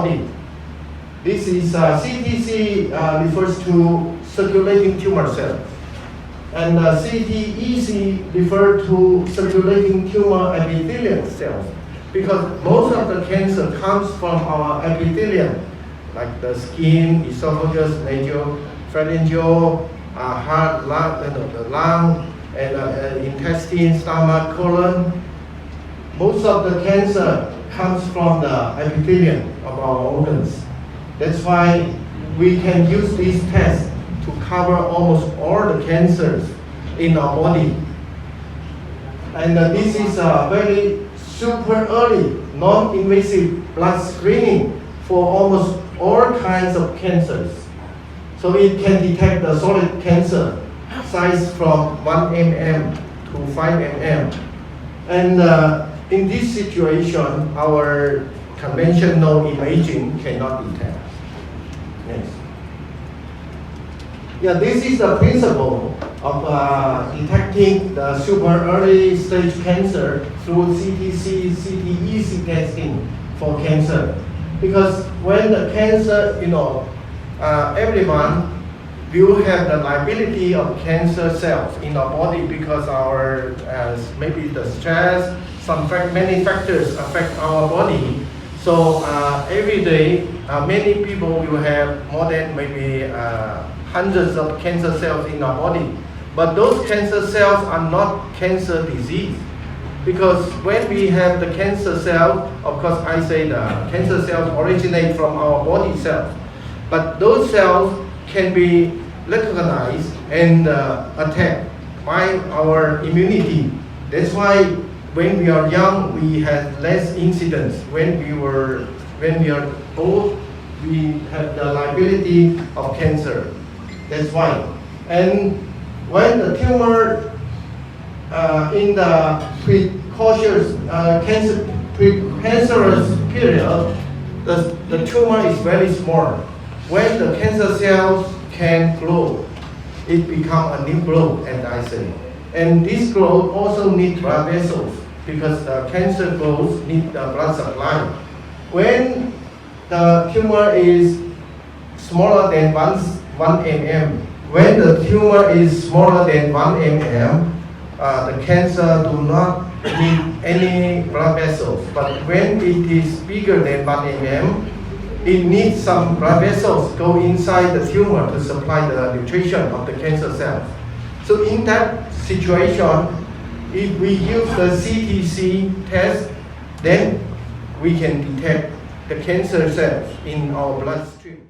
body. This is CTC refers to circulating tumor cells, and CTEC refers to circulating tumor epithelial cells, because most of the cancer comes from our epithelium, like the skin, esophagus, nasopharyngeal, heart, the lung, and intestine, stomach, colon. Most of the cancer comes from the epithelium of our organs. That's why we can use this test to cover almost all the cancers in our body. And this is a very super early, non-invasive blood screening for almost all kinds of cancers. So it can detect the solid cancer size from 1 mm to 5 mm. And in this situation, our conventional imaging cannot detect. Next. Yeah, this is the principle of detecting the super early stage cancer through CTC, CTEC testing for cancer. Because when the cancer, everyone will have the liability of cancer cells in our body because our maybe the stress, many factors affect our body. So every day, many people will have more than maybe hundreds of cancer cells in our body. But those cancer cells are not cancer disease. Because when we have the cancer cell, of course I say the cancer cells originate from our body cells. But those cells can be recognized and attacked by our immunity. That's why when we are young, we had less incidents. When we are old, we have the liability of cancer. That's why. And when the tumor in the precancerous period, the tumor is very small. When the cancer cells can grow, it becomes a new growth, as I say. And this growth also needs blood vessels, because the cancer growth needs the blood supply. When the tumor is smaller than 1 mm, when the tumor is smaller than 1 mm, the cancer do not need any blood vessels. But when it is bigger than 1 mm, it needs some blood vessels go inside the tumor to supply the nutrition of the cancer cells. So in that situation, if we use the CTC test, then we can detect the cancer cells in our bloodstream.